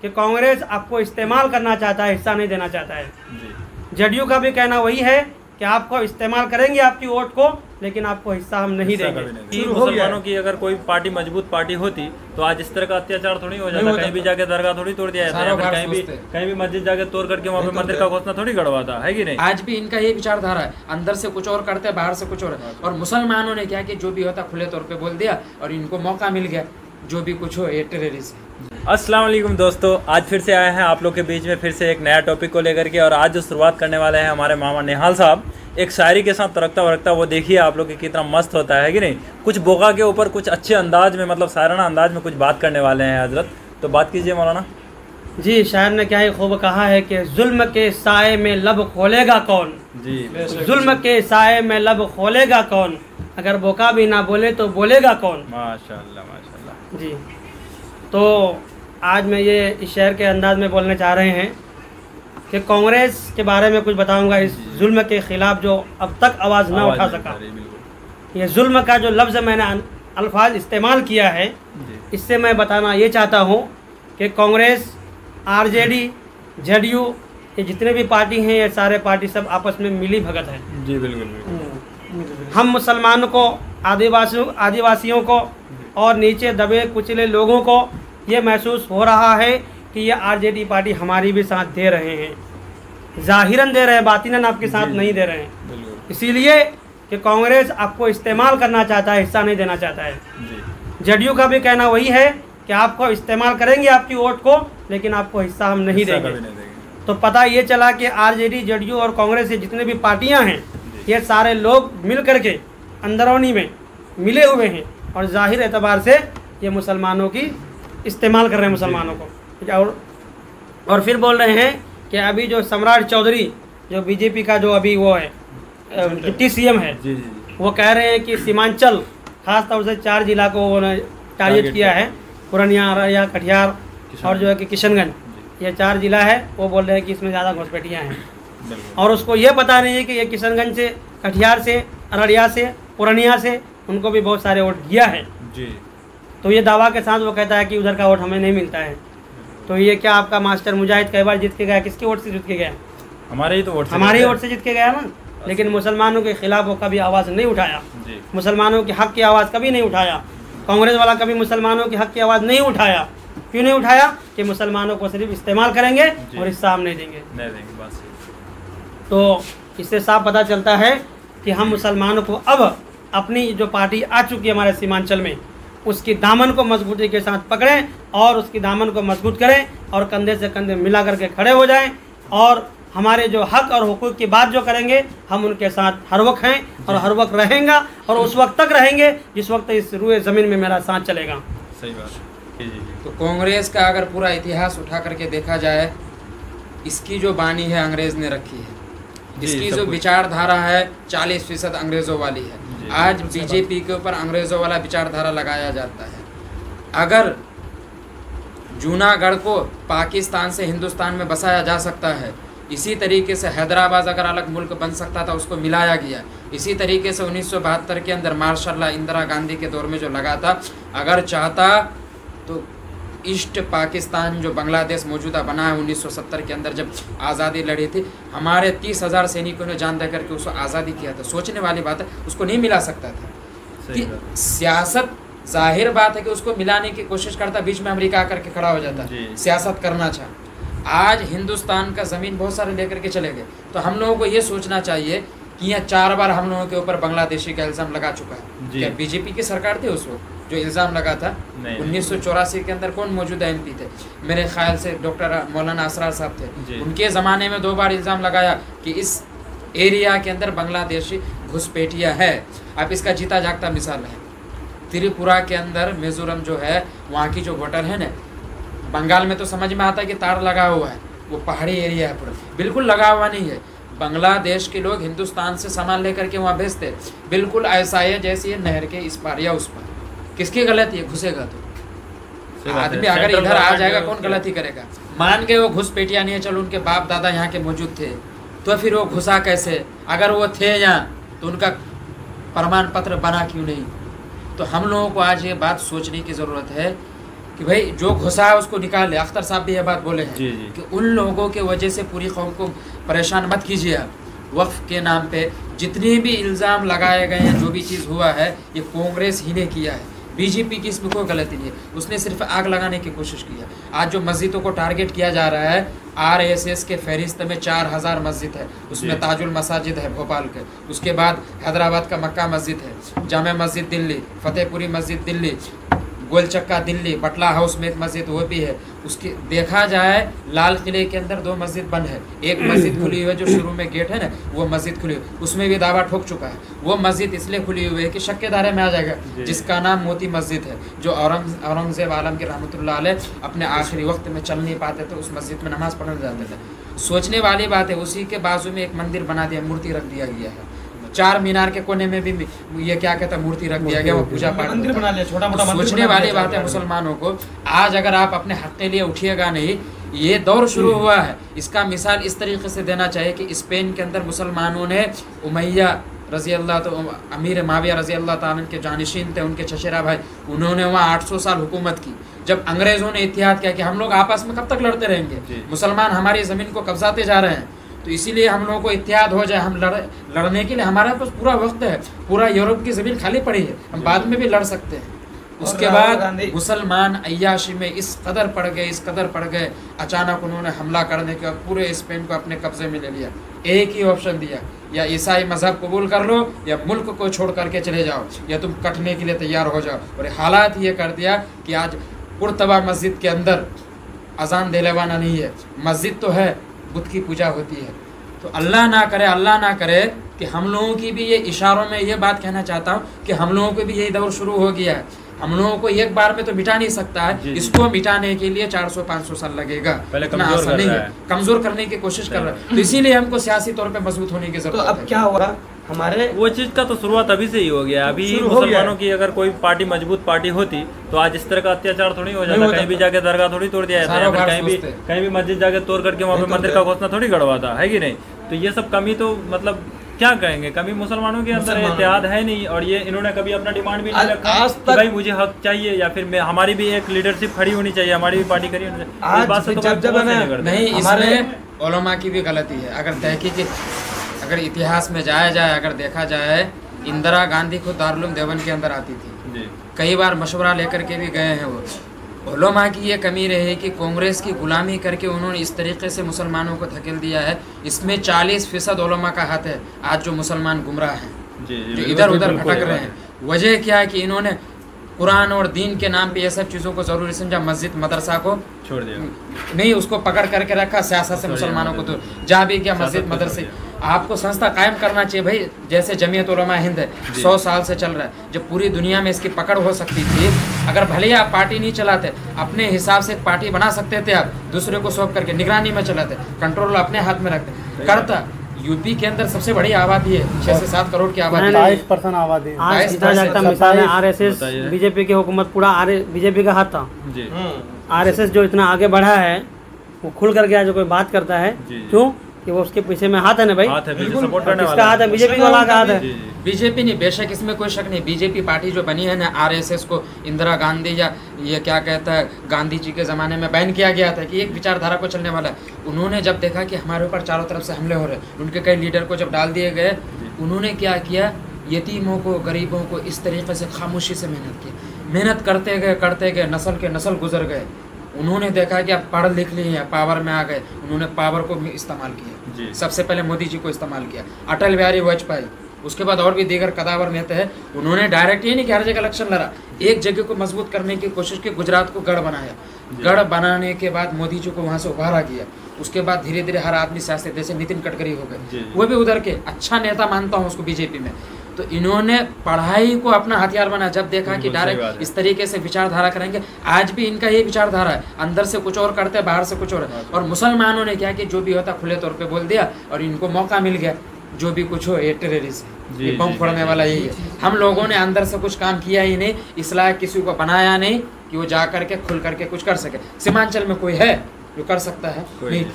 कि कांग्रेस आपको इस्तेमाल करना चाहता है, हिस्सा नहीं देना चाहता है। जदयू का भी कहना वही है कि आपको इस्तेमाल करेंगे आपकी वोट को, लेकिन आपको हिस्सा हम नहीं देंगे। मुसलमानों की अगर कोई पार्टी मजबूत पार्टी होती तो आज इस तरह का अत्याचार थोड़ी हो जाता, कहीं भी जाके दरगाह थोड़ी तोड़ दिया जाता है, कहीं भी मस्जिद जाके तोड़ करके वहाँ पे मंदिर का घोषणा थोड़ी गड़वाता है कि नहीं। आज भी इनका ये विचारधारा है, अंदर से कुछ और करते हैं, बाहर से कुछ और। और मुसलमानों ने क्या कि जो भी होता खुले तौर पे बोल दिया और इनको मौका मिल गया, जो भी कुछ हो ये टेररिस्ट है। अस्सलाम वालेकुम दोस्तों, आज फिर से आए हैं आप लोग के बीच में फिर से एक नया टॉपिक को लेकर के। और आज जो शुरुआत करने वाले हैं हमारे मामा निहाल साहब एक शायरी के साथ तरकता वरकता, वो देखिए आप लोग कितना मस्त होता है कि नहीं। कुछ बोगा के ऊपर कुछ अच्छे अंदाज में, मतलब शायराना अंदाज में कुछ बात करने वाले हैं हजरत, तो बात कीजिए मौलाना जी। शायर ने क्या ही खूब कहा है कि जुल्म के साए में लब खोलेगा कौन जी, जुल्म के साए में लब खोलेगा कौन, अगर बोका भी ना बोले तो बोलेगा कौन। माशाल्लाह माशाल्लाह जी। तो आज मैं ये इस शेर के अंदाज में बोलने चाह रहे हैं कि कांग्रेस के बारे में कुछ बताऊंगा, इस जुल्म के ख़िलाफ़ जो अब तक आवाज़ ना उठा सका। ये जुल्म का जो लफ्ज़ मैंने अल्फाज इस्तेमाल किया है, इससे मैं बताना ये चाहता हूँ कि कांग्रेस, आरजेडी, जेडीयू, ये जितने भी पार्टी हैं, ये सारे पार्टी सब आपस में मिली भगत है जी। बिल्कुल। हम मुसलमानों को, आदिवासियों को और नीचे दबे कुचले लोगों को ये महसूस हो रहा है कि ये आरजेडी पार्टी हमारी भी साथ दे रहे हैं, ज़ाहिरन दे रहे हैं, बातिनन आपके साथ नहीं दे रहे हैं। इसीलिए कि कांग्रेस आपको इस्तेमाल करना चाहता है, हिस्सा नहीं देना चाहता है। जेडीयू का भी कहना वही है कि आपको इस्तेमाल करेंगे आपकी वोट को, लेकिन आपको हिस्सा हम नहीं देंगे। तो पता ये चला कि आरजेडी, जेडीयू और कांग्रेस, ये जितने भी पार्टियाँ हैं, ये सारे लोग मिल करके अंदरूनी में मिले हुए हैं और ज़ाहिर एतबार से ये मुसलमानों की इस्तेमाल कर रहे हैं, मुसलमानों को। और फिर बोल रहे हैं कि अभी जो सम्राट चौधरी, जो बीजेपी का जो अभी वो है डिप्टी सीएम है, वो कह रहे हैं कि सीमांचल खास तौर से 4 जिला को उन्होंने टारगेट किया है, पूर्णिया, अररिया, कटिहार और जो है कि किशनगंज, ये 4 जिला है। वो बोल रहे हैं कि इसमें ज़्यादा घुसपैठियाँ हैं और उसको ये पता नहीं है कि ये किशनगंज से, कटिहार से, अररिया से, पूर्णिया से उनको भी बहुत सारे वोट दिया है जी। तो ये दावा के साथ वो कहता है कि उधर का वोट हमें नहीं मिलता है। तो ये क्या आपका मास्टर मुजाहिद कई बार जीत के गया, किसके वोट से जीत के गया? हमारे ही तो वोट, हमारे ही वोट से जीत के गया ना। लेकिन मुसलमानों के खिलाफ वो कभी आवाज़ नहीं उठाया, मुसलमानों के हक़ की आवाज़ कभी नहीं उठाया। कांग्रेस वाला कभी मुसलमानों के हक़ की आवाज़ नहीं उठाया। क्यों नहीं उठाया? कि मुसलमानों को सिर्फ इस्तेमाल करेंगे और हिस्सा हम नहीं देंगे। बस। तो इससे साफ पता चलता है कि हम मुसलमानों को अब अपनी जो पार्टी आ चुकी है हमारे सीमांचल में, उसकी दामन को मजबूती के साथ पकड़ें और उसकी दामन को मजबूत करें और कंधे से कंधे मिला करके खड़े हो जाएं और हमारे जो हक और हुकूक की बात जो करेंगे, हम उनके साथ हर वक्त हैं और हर वक्त रहेंगे और उस वक्त तक रहेंगे जिस वक्त इस रूए ज़मीन में मेरा साथ चलेगा। सही बात। तो कांग्रेस का अगर पूरा इतिहास उठा करके देखा जाए, इसकी जो बानी है अंग्रेज़ ने रखी है, इसकी जो विचारधारा है 40% अंग्रेज़ों वाली है। आज बीजेपी के ऊपर अंग्रेज़ों वाला विचारधारा लगाया जाता है। अगर जूनागढ़ को पाकिस्तान से हिंदुस्तान में बसाया जा सकता है, इसी तरीके से हैदराबाद अगर अलग मुल्क बन सकता था, उसको मिलाया गया। इसी तरीके से 1972 के अंदर मार्शल लॉ इंदिरा गांधी के दौर में जो लगा था, अगर चाहता तो ईस्ट पाकिस्तान जो बांग्लादेश मौजूदा बना है 1970 के अंदर, जब आज़ादी लड़ी थी, हमारे 30,000 सैनिकों ने जान दे करके उसको आज़ादी किया था। सोचने वाली बात है, उसको नहीं मिला सकता था। कि सियासत, जाहिर बात है कि उसको मिलाने की कोशिश करता, बीच में अमेरिका आकर के खड़ा हो जाता, सियासत करना चाह। आज हिंदुस्तान का ज़मीन बहुत सारे लेकर के चले गए। तो हम लोगों को ये सोचना चाहिए कि यहाँ 4 बार हम लोगों के ऊपर बांग्लादेशी का इल्ज़ाम लगा चुका है। क्या बीजेपी की सरकार थी उस वक्त जो इल्ज़ाम लगा था? 1984 के अंदर कौन मौजूदा एमपी थे? मेरे ख्याल से डॉक्टर मौलाना असरार साहब थे। उनके ज़माने में 2 बार इल्ज़ाम लगाया कि इस एरिया के अंदर बांग्लादेशी घुसपैठिया है। अब इसका जीता जागता मिसाल है त्रिपुरा के अंदर, मिजोरम जो है, वहाँ की जो वोटर है ना, बंगाल में तो समझ में आता है कि तार लगा हुआ है, वो पहाड़ी एरिया है पूरा, बिल्कुल लगा हुआ नहीं है। बांग्लादेश के लोग हिंदुस्तान से सामान लेकर के वहाँ भेजते, बिल्कुल ऐसा है जैसे ये नहर के इस पार या उस पार। किसकी गलती है? घुसेगा तो आदमी अगर इधर आ जाएगा, कौन गलती करेगा? मान के वो घुसपैठिया नहीं है, चलो उनके बाप दादा यहाँ के मौजूद थे, तो फिर वो घुसा कैसे? अगर वो थे यहाँ तो उनका प्रमाण पत्र बना क्यों नहीं? तो हम लोगों को आज ये बात सोचने की ज़रूरत है कि भाई जो घुसा है उसको निकाल ले। अख्तर साहब भी ये बात बोले हैं कि उन लोगों के वजह से पूरी कौम को परेशान मत कीजिए आप। वक्फ के नाम पे जितने भी इल्ज़ाम लगाए गए हैं, जो भी चीज़ हुआ है, ये कांग्रेस ही ने किया है, बीजेपी की इसमें कोई गलती नहीं है। उसने सिर्फ आग लगाने की कोशिश की है। आज जो मस्जिदों को टारगेट किया जा रहा है, RSS के फहरिस्त में 4000 मस्जिद है, उसमें ताजुल मसाजिद है भोपाल के, उसके बाद हैदराबाद का मक्का मस्जिद है, जामे मस्जिद दिल्ली, फतेहपुरी मस्जिद दिल्ली, गोलचक्का दिल्ली, बटला हाउस में एक मस्जिद वो भी है। उसके देखा जाए लाल किले के अंदर 2 मस्जिद बंद है, एक मस्जिद खुली हुई है जो शुरू में गेट है ना, वो मस्जिद खुली हुई, उसमें भी दावा ठोक चुका है। वो मस्जिद इसलिए खुली हुई है कि शक के दायरे में आ जाएगा, जिसका नाम मोती मस्जिद है, जो औरंगजेब आलम के रहमतुल्लाह अलैह अपने आखिरी वक्त में चल नहीं पाते थे, उस मस्जिद में नमाज पढ़ने जाते थे। सोचने वाली बात है, उसी के बाजू में एक मंदिर बना दिया, मूर्ति रख दिया गया है। 4 मीनार के कोने में भी ये क्या कहता है, मूर्ति रख दिया गया, वो पूजा पाठ मंदिर बना लिया, छोटा मोटा। सोचने वाली बात है मुसलमानों को। आज अगर आप अपने हक के लिए उठिएगा नहीं, ये दौर शुरू हुआ है, इसका मिसाल इस तरीके से देना चाहिए कि स्पेन के अंदर मुसलमानों ने उमैया रजी अल्लाह तो अमीर माविया रजी अल्लाह ताला के जानिशीन थे, उनके चचेरा भाई, उन्होंने वहाँ 800 साल हुकूमत की। जब अंग्रेज़ों ने इत्तेहाद किया कि हम लोग आपस में कब तक लड़ते रहेंगे, मुसलमान हमारी ज़मीन को कब्जाते जा रहे हैं, तो इसीलिए हम लोगों को इत्तेहाद हो जाए, हम लड़ने के लिए हमारे पास पूरा वक्त है, पूरा यूरोप की ज़मीन खाली पड़ी है, हम बाद में भी लड़ सकते हैं। उसके बाद मुसलमान अय्याशी में इस कदर पड़ गए, अचानक उन्होंने हमला करने के बाद पूरे स्पेन को अपने कब्जे में ले लिया। एक ही ऑप्शन दिया, या ईसाई मज़हब कबूल कर लो या मुल्क को छोड़ करके चले जाओ, या तुम कटने के लिए तैयार हो जाओ। और हालात ये कर दिया कि आज कुर्तबा मस्जिद के अंदर अजान दिलवाना नहीं है, मस्जिद तो है, बुत की पूजा होती है। तो अल्लाह ना करे कि हम लोगों की भी ये इशारों में ये बात कहना चाहता हूँ कि हम लोगों को भी यही दौर शुरू हो गया है। हम लोगों को एक बार में तो मिटा नहीं सकता है, इसको मिटाने के लिए 400-500 साल लगेगा, इतना आसान नहीं है। कमजोर करने की कोशिश कर रहा है, तो इसीलिए हमको सियासी तौर पे मजबूत होने की जरूरत है। अब क्या होगा हमारे वो चीज़ का तो शुरुआत अभी से ही हो गया। अभी मुसलमानों की अगर कोई पार्टी मजबूत पार्टी होती तो आज इस तरह का अत्याचार थोड़ी हो जाता, कहीं भी जाके दरगाह थोड़ी तोड़ दिया जाता है, कहीं भी मस्जिद जाके तोड़ करके वहाँ पे मंदिर का घोषणा थोड़ी गड़वाता है कि नहीं। तो ये सब कमी तो मतलब क्या कहेंगे, कभी मुसलमानों के अंदर इत्तेहाद है नहीं, और ये इन्होंने कभी अपना डिमांड भी नहीं रखा कि भाई मुझे हक चाहिए, या फिर हमारी भी एक लीडरशिप खड़ी होनी चाहिए, हमारी भी पार्टी खड़ी होनी चाहिए। बात से तो नहीं, इसमें उलमा की भी गलती है। अगर तहकीक, अगर इतिहास में जाया जाए, अगर देखा जाए, इंदिरा गांधी खुद दारुल देवबंद के अंदर आती थी, कई बार मशवरा लेकर के भी गए हैं वो। उलमा की ये कमी रही कि कांग्रेस की गुलामी करके उन्होंने इस तरीके से मुसलमानों को धकेल दिया है। इसमें 40% उलमा का हाथ है। आज जो मुसलमान गुमराह हैं, जो इधर उधर भटक रहे हैं, वजह क्या है कि इन्होंने कुरान और दीन के नाम पे ये सब चीज़ों को ज़रूरी समझा, मस्जिद मदरसा को छोड़ दिया, नहीं उसको पकड़ करके रखा, सियासत से मुसलमानों को तो जा भी गया, मस्जिद मदरसे। आपको संस्था कायम करना चाहिए भाई, जैसे जमीयत उलमा हिंद है, 100 साल से चल रहा है, जब पूरी दुनिया में इसकी पकड़ हो सकती थी। अगर भले ही आप पार्टी नहीं चलाते, अपने हिसाब से पार्टी बना सकते थे, आप दूसरे को सौंप करके निगरानी में चलाते, कंट्रोल अपने हाथ में रखते, करता। यूपी के अंदर सबसे बड़ी आबादी है, 6 से 7 करोड़ की आबादी, 22% आबादी। आज इतना जाता मिसाल है, RSS बीजेपी की हुकूमत पूरा बीजेपी का हाथ था। RSS जो इतना आगे बढ़ा है, वो खुल कर गया, जो कोई बात करता है, क्यों कि वो उसके पीछे में हाथ है ना भाई, सपोर्ट करने वाला हाथ है, बीजेपी वाला का हाथ है। बीजेपी नहीं, बेशक इसमें कोई शक नहीं, बीजेपी पार्टी जो बनी है ना, RSS को इंदिरा गांधी या ये क्या कहता है गांधी जी के ज़माने में बैन किया गया था कि एक विचारधारा को चलने वाला है। उन्होंने जब देखा कि हमारे ऊपर चारों तरफ से हमले हो रहे हैं, उनके कई लीडर को जब डाल दिए गए, उन्होंने क्या किया, यतीमों को, गरीबों को इस तरीके से खामोशी से मेहनत की, मेहनत करते गए, नस्ल के नस्ल गुजर गए। उन्होंने देखा कि अब पढ़ लिख लिए हैं, पावर में आ गए, उन्होंने पावर को भी इस्तेमाल किया। सबसे पहले मोदी जी को इस्तेमाल किया, अटल बिहारी वाजपेयी, उसके बाद और भी दीगर कदावर नेता है। उन्होंने डायरेक्ट ये नहीं कि हर जगह इलेक्शन लड़ा, एक जगह को मजबूत करने की कोशिश की, गुजरात को गढ़ बनाया। गढ़ बनाने के बाद मोदी जी को वहाँ से उभारा गया। उसके बाद धीरे धीरे हर आदमी सियासत, जैसे नितिन गडकरी हो गए, वो भी उधर के अच्छा नेता मानता हूँ उसको बीजेपी में। तो इन्होंने पढ़ाई को अपना हथियार बनाया, जब देखा कि डायरेक्ट इस तरीके से विचारधारा करेंगे। आज भी इनका ये विचारधारा है, अंदर से कुछ और करते, बाहर से कुछ और है। और मुसलमानों ने क्या कि जो भी होता खुले तौर पे बोल दिया, और इनको मौका मिल गया, जो भी कुछ हो ये टेररिस्ट है, ये बम फोड़ने वाला यही है। हम लोगों ने अंदर से कुछ काम किया ही नहीं, इसलिए किसी को बनाया नहीं कि वो जा करके खुल करके कुछ कर सके। सीमांचल में कोई है जो कर सकता है? नहीं।